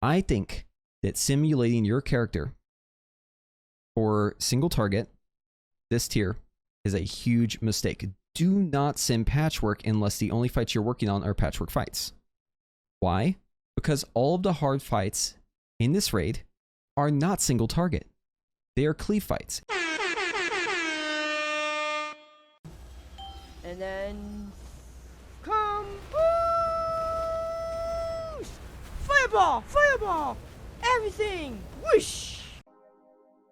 I think that simulating your character for single target, this tier, is a huge mistake. Do not sim Patchwork unless the only fights you're working on are Patchwork fights. Why? Because all of the hard fights in this raid are not single target. They are Cleave fights. And then come whoosh! Fireball! Fireball! Everything! Whoosh!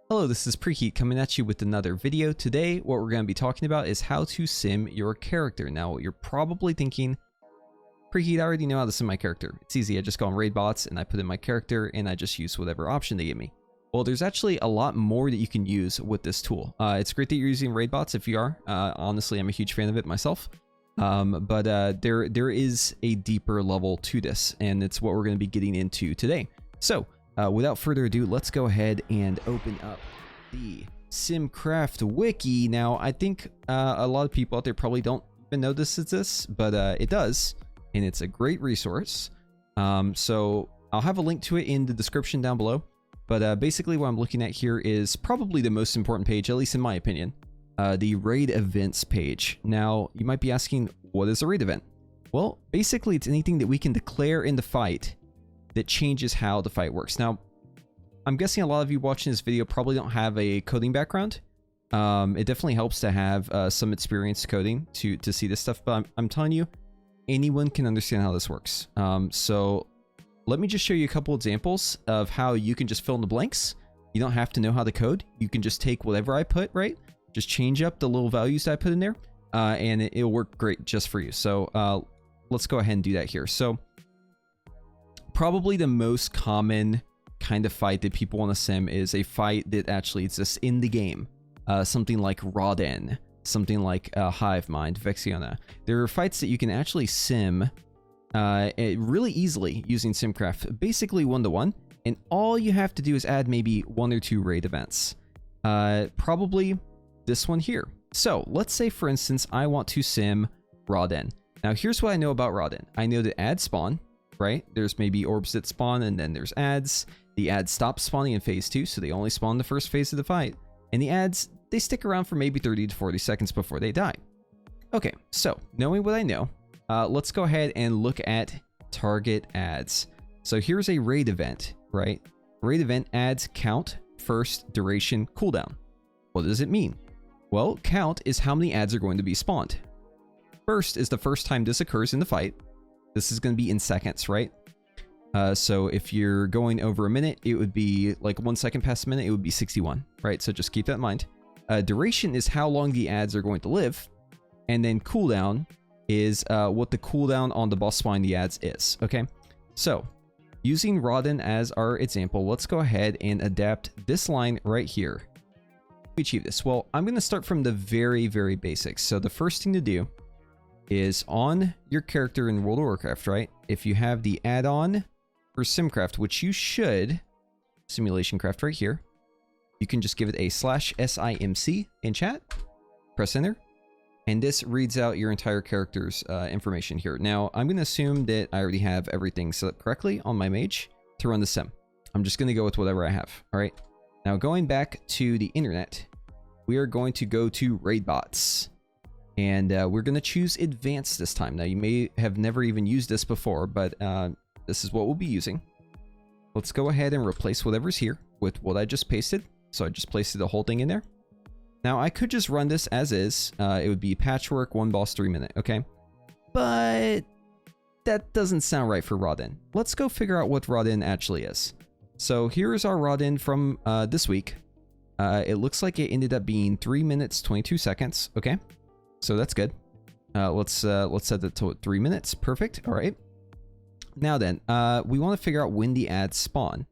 Hello, this is Preheat coming at you with another video. Today, what we're going to be talking about is how to sim your character. Now, you're probably thinking, Preheat, I already know how to sim my character. It's easy. I just go on Raidbots and I put in my character and I just use whatever option they give me. Well, there's actually a lot more that you can use with this tool. It's great that you're using Raidbots if you are. Honestly, I'm a huge fan of it myself. But there is a deeper level to this, and it's what we're going to be getting into today. So, without further ado, let's go ahead and open up the Simc Wiki. Now, I think a lot of people out there probably don't even know this is this, but it does, and it's a great resource. So I'll have a link to it in the description down below. But basically what I'm looking at here is probably the most important page, at least in my opinion, the raid events page. Now, you might be asking, what is a raid event? Well, basically it's anything that we can declare in the fight that changes how the fight works. Now, I'm guessing a lot of you watching this video probably don't have a coding background. It definitely helps to have some experience coding to see this stuff, but I'm telling you, anyone can understand how this works. So let me just show you a couple examples of how you can just fill in the blanks. You don't have to know how to code. You can just take whatever I put, right? Just change up the little values that I put in there, and it'll work great just for you. So let's go ahead and do that here. So probably the most common kind of fight that people want to sim is a fight that actually exists in the game. Something like Raden, something like Hive Mind, Vexiona. There are fights that you can actually sim really easily using Simcraft, basically 1-to-1, and all you have to do is add maybe 1 or 2 raid events. Probably this one here. So let's say, for instance, I want to sim Raden. Now here's what I know about Raden. I know that ads spawn, right? There's maybe orbs that spawn, and then there's ads. The ads stop spawning in phase 2, so they only spawn in the first phase of the fight. And the ads, they stick around for maybe 30 to 40 seconds before they die. Okay, so knowing what I know, let's go ahead and look at target ads. So here's a raid event, right? Raid event ads count, first, duration, cooldown. What does it mean? Well, count is how many ads are going to be spawned. First is the first time this occurs in the fight. This is going to be in seconds, right? So if you're going over a minute, it would be like 1 second past a minute, it would be 61, right? So just keep that in mind. Duration is how long the ads are going to live. And then cooldown is what the cooldown on the boss spawning the ads is, okay? So using Raden as our example, let's go ahead and adapt this line right here. We achieve this. Well, I'm going to start from the very, very basics. So the first thing to do is on your character in World of Warcraft, right? If you have the add-on for Simcraft, which you should, Simulation Craft right here, you can just give it a /SIMC in chat, press enter, and this reads out your entire character's information here. Now, I'm going to assume that I already have everything set up correctly on my mage to run the sim. I'm just going to go with whatever I have, all right? Now, going back to the internet, we are going to go to Raidbots. And we're going to choose Advanced this time. Now, you may have never even used this before, but this is what we'll be using. Let's go ahead and replace whatever's here with what I just pasted. So I just pasted the whole thing in there. Now, I could just run this as is. It would be Patchwork, 1 boss, 3 minute, okay? But that doesn't sound right for Raden. Let's go figure out what Raden actually is. So here's our Raden from this week. It looks like it ended up being 3 minutes, 22 seconds, okay? So that's good. Let's set that to 3 minutes. Perfect. All right. Now then, we want to figure out when the ads spawn.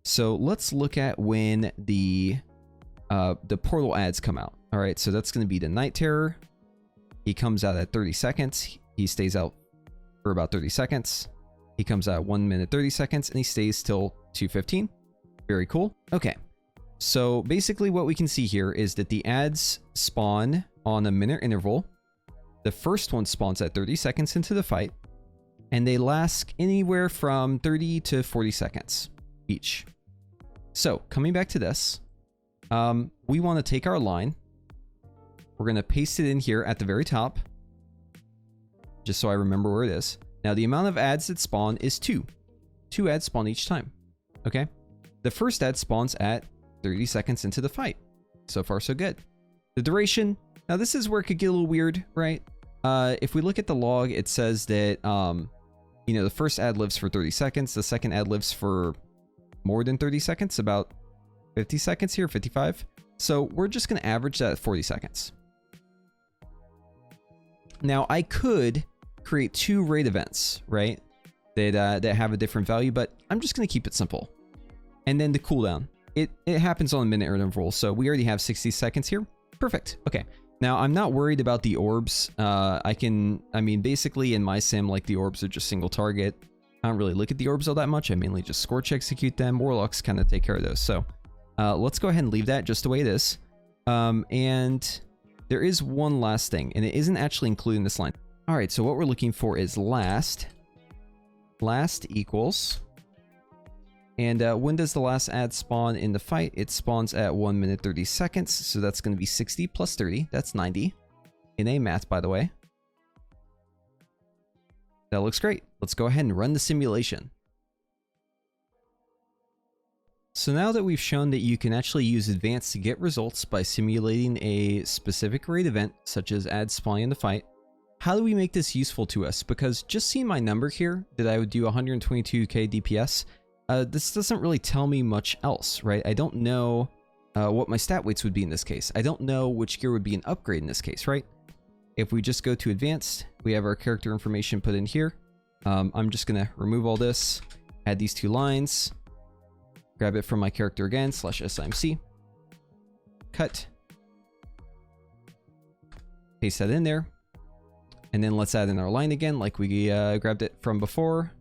So let's look at when the portal ads come out. All right. So that's going to be the Night Terror. He comes out at 30 seconds. He stays out for about 30 seconds. He comes out at 1 minute 30 seconds, and he stays till 2:15. Very cool. Okay. So basically what we can see here is that the ads spawn on a minute interval. The first one spawns at 30 seconds into the fight. and they last anywhere from 30 to 40 seconds each. So coming back to this, we want to take our line. We're going to paste it in here at the very top, just so I remember where it is. Now the amount of ads that spawn is 2. 2 ads spawn each time. Okay. The first ad spawns at 30 seconds into the fight. So far, so good. The duration. Now this is where it could get a little weird, right? If we look at the log, it says that, you know, the first ad lives for 30 seconds. The second ad lives for more than 30 seconds, about 50 seconds here, 55. So we're just going to average that at 40 seconds. Now I could create 2 raid events, right? That have a different value, but I'm just going to keep it simple. And then the cooldown. It happens on a minute interval, so we already have 60 seconds here. Perfect. Okay. Now I'm not worried about the orbs. I mean, basically in my sim, like the orbs are just single target. I don't really look at the orbs all that much. I mainly just scorch execute them. Warlocks kind of take care of those. So let's go ahead and leave that just the way it is. And there is one last thing, and it isn't actually included in this line. All right, so what we're looking for is last equals, and when does the last ad spawn in the fight? It spawns at 1 minute 30 seconds, so that's going to be 60 plus 30. That's 90 in a math, by the way. That looks great. Let's go ahead and run the simulation. So now that we've shown that you can actually use advanced to get results by simulating a specific raid event, such as ads spawning in the fight, how do we make this useful to us? Because just seeing my number here, that I would do 122k DPS, this doesn't really tell me much else, right? I don't know what my stat weights would be in this case. I don't know which gear would be an upgrade in this case, right? If we just go to advanced, we have our character information put in here. I'm just going to remove all this, add these 2 lines, grab it from my character again, /simc, cut, paste that in there. And then let's add in our line again, like we grabbed it from before.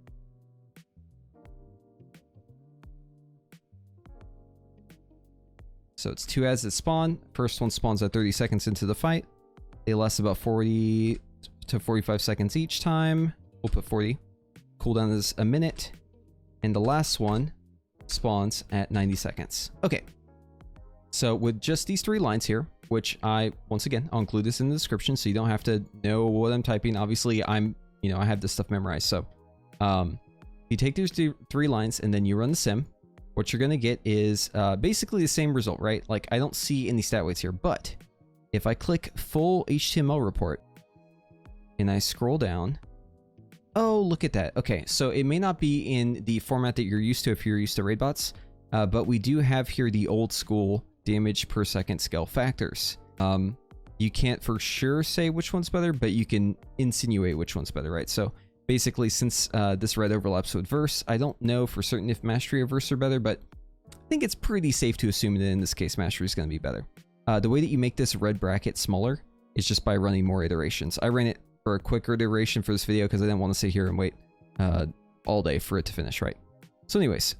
So it's 2 ads that spawn. First one spawns at 30 seconds into the fight. They last about 40 to 45 seconds each time. We'll put 40. Cooldown is a minute. And the last one spawns at 90 seconds. Okay. So with just these 3 lines here, which once again, I'll include this in the description so you don't have to know what I'm typing. Obviously, I have this stuff memorized. So you take these 3 lines and then you run the sim. What you're going to get is basically the same result, right? Like I don't see any stat weights here, but if I click full HTML report and I scroll down, oh, look at that. Okay, so it may not be in the format that you're used to if you're used to Raidbots, but we do have here the old school damage per second scale factors. You can't for sure say which one's better, but you can insinuate which one's better, right? So basically, since this red overlaps with verse, I don't know for certain if mastery or verse are better, but I think it's pretty safe to assume that in this case, mastery is going to be better. The way that you make this red bracket smaller is just by running more iterations. I ran it for a quicker iteration for this video because I didn't want to sit here and wait all day for it to finish, right? So anyways,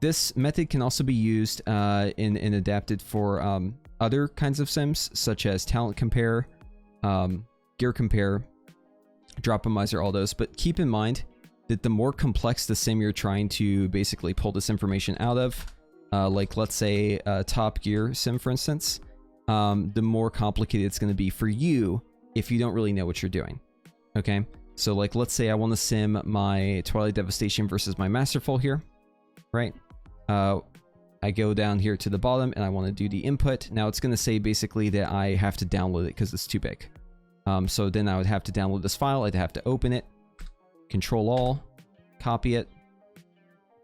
this method can also be used and adapted for other kinds of sims, such as talent compare, gear compare, Dropamizer, all those. But keep in mind that the more complex the sim you're trying to basically pull this information out of, like let's say Top Gear sim, for instance, the more complicated it's going to be for you if you don't really know what you're doing. Okay, so like let's say I want to sim my Twilight Devastation versus my Masterful here, right? I go down here to the bottom and I want to do the input. Now it's going to say basically that I have to download it because it's too big. So then I would have to download this file. I'd have to open it, Control All, copy it,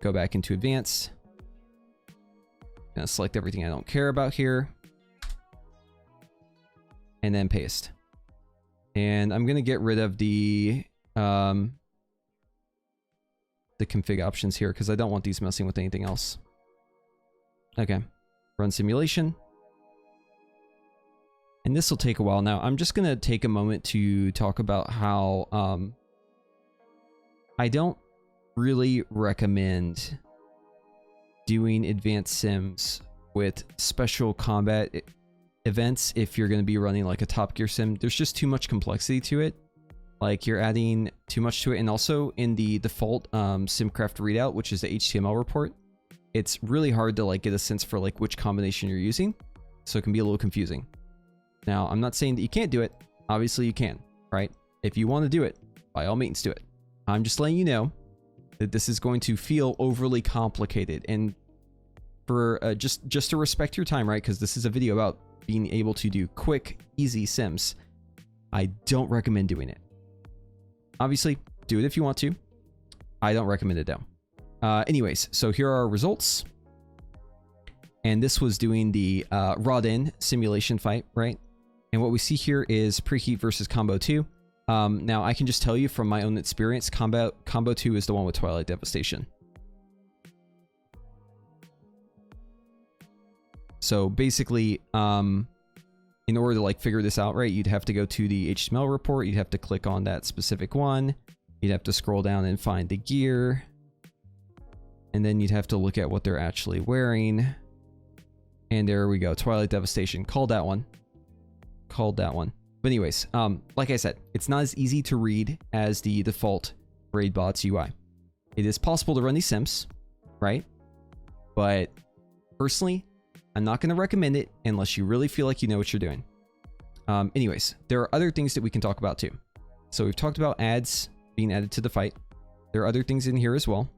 go back into advanced. Gonna select everything I don't care about here, and then paste. And I'm gonna get rid of the config options here because I don't want these messing with anything else. Okay, run simulation. And this will take a while. Now, I'm just going to take a moment to talk about how I don't really recommend doing advanced sims with special combat events if you're going to be running like a Top Gear sim. There's just too much complexity to it. Like you're adding too much to it. And also in the default Simcraft readout, which is the HTML report, it's really hard to like get a sense for like which combination you're using. So it can be a little confusing. Now, I'm not saying that you can't do it. Obviously you can, right? If you want to do it, by all means do it. I'm just letting you know that this is going to feel overly complicated. And for just to respect your time, right? Because this is a video about being able to do quick, easy sims. I don't recommend doing it. Obviously, do it if you want to. I don't recommend it though. Anyways, so here are our results. And this was doing the Raden simulation fight, right? And what we see here is Preheat versus Combo 2. Now, I can just tell you from my own experience, Combo 2 is the one with Twilight Devastation. So basically, in order to like figure this out, right, you'd have to go to the HTML report. You'd have to click on that specific one. You'd have to scroll down and find the gear. And then you'd have to look at what they're actually wearing. And there we go. Twilight Devastation. Called that one. Called that one. But anyways, like I said, it's not as easy to read as the default Raidbots UI. It is possible to run these sims, right? But personally, I'm not going to recommend it unless you really feel like you know what you're doing. Anyways, there are other things that we can talk about too. So we've talked about ads being added to the fight. There are other things in here as well.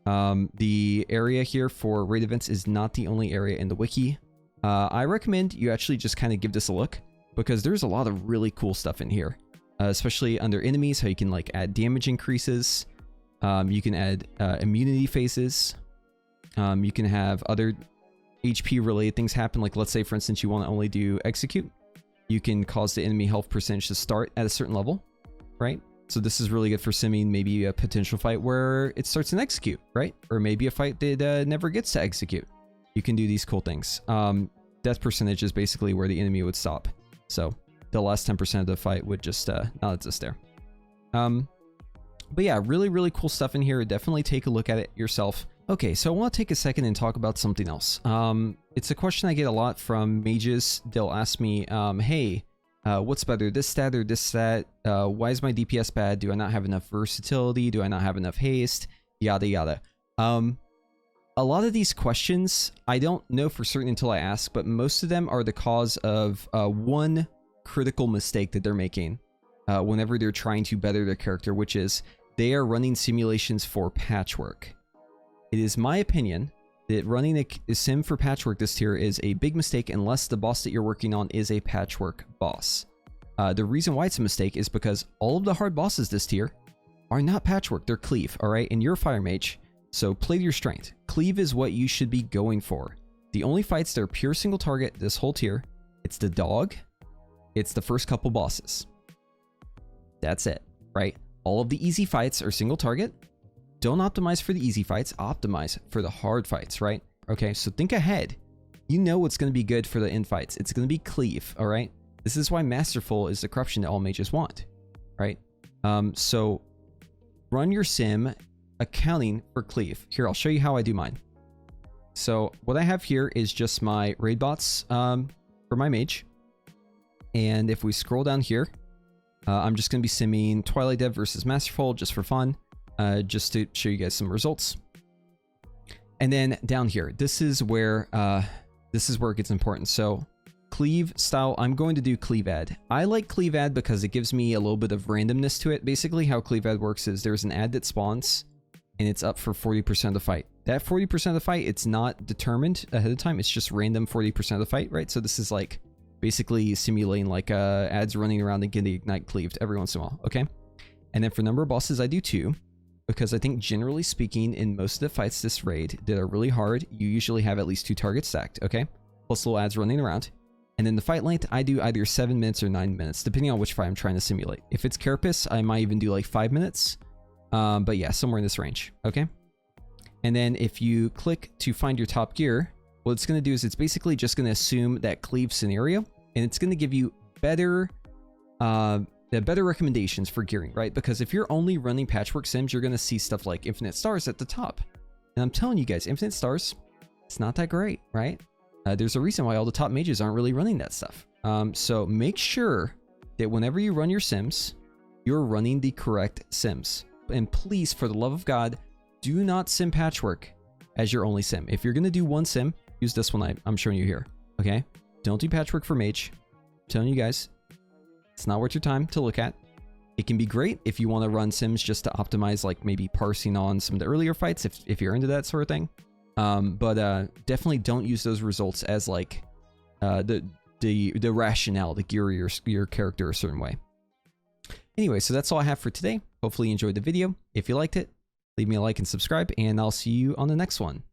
The area here for raid events is not the only area in the wiki. I recommend you actually just kind of give this a look because there's a lot of really cool stuff in here, especially under enemies, how you can like add damage increases. You can add immunity phases. You can have other HP related things happen. Like let's say for instance, you want to only do execute. You can cause the enemy health percentage to start at a certain level, right? So this is really good for simming maybe a potential fight where it starts an execute, right? Or maybe a fight that never gets to execute. You can do these cool things. Death percentage is basically where the enemy would stop. So the last 10% of the fight would just not exist there. But yeah, really, really cool stuff in here. Definitely take a look at it yourself. Okay, so I want to take a second and talk about something else. It's a question I get a lot from mages. They'll ask me, hey, what's better, this stat or this stat? Why is my DPS bad? Do I not have enough versatility? Do I not have enough haste? Yada, yada. A lot of these questions, I don't know for certain until I ask, but most of them are the cause of one critical mistake that they're making whenever they're trying to better their character, which is they are running simulations for Patchwork. It is my opinion that running a sim for Patchwork this tier is a big mistake unless the boss that you're working on is a Patchwork boss. The reason why it's a mistake is because all of the hard bosses this tier are not Patchwork, they're Cleave, alright? And you're a fire mage, so play to your strength. Cleave is what you should be going for. The only fights that are pure single target this whole tier, it's the dog, it's the first couple bosses. That's it, right? All of the easy fights are single target. Don't optimize for the easy fights, optimize for the hard fights, right? Okay, so think ahead. You know what's going to be good for the end fights. It's going to be Cleave, all right? This is why Masterful is the corruption that all mages want, right? So run your sim accounting for Cleave. Here, I'll show you how I do mine. So what I have here is just my raid bots for my mage. And if we scroll down here, I'm just going to be simming Twilight Dev versus Masterful just for fun. Just to show you guys some results. And then down here, this is where it gets important. So Cleave style, I'm going to do Cleave ad. I like Cleave ad because it gives me a little bit of randomness to it. Basically how Cleave ad works is there's an ad that spawns and it's up for 40% of the fight. That 40% of the fight, it's not determined ahead of time. It's just random 40% of the fight, right? So this is like basically simulating like ads running around and getting ignite cleaved every once in a while, okay? And then for number of bosses, I do 2. Because I think generally speaking, in most of the fights this raid that are really hard, you usually have at least 2 targets stacked, okay? Plus little ads running around. And then the fight length, I do either 7 minutes or 9 minutes, depending on which fight I'm trying to simulate. If it's Carapace, I might even do like 5 minutes. But yeah, somewhere in this range, okay? And then if you click to find your top gear, what it's going to do is it's basically just going to assume that Cleave scenario, and it's going to give you better recommendations for gearing, right? Because if you're only running Patchwork sims, you're going to see stuff like Infinite Stars at the top. And I'm telling you guys, Infinite Stars, it's not that great, right? There's a reason why all the top mages aren't really running that stuff. So make sure that whenever you run your sims, you're running the correct sims. And please, for the love of God, do not sim Patchwork as your only sim. If you're going to do one sim, use this one I'm showing you here, okay? Don't do Patchwork for mage. I'm telling you guys, it's not worth your time to look at. It can be great if you want to run sims just to optimize, like maybe parsing on some of the earlier fights, if you're into that sort of thing. But definitely don't use those results as like the rationale to gear your character a certain way. Anyway, so that's all I have for today. Hopefully you enjoyed the video. If you liked it, leave me a like and subscribe, and I'll see you on the next one.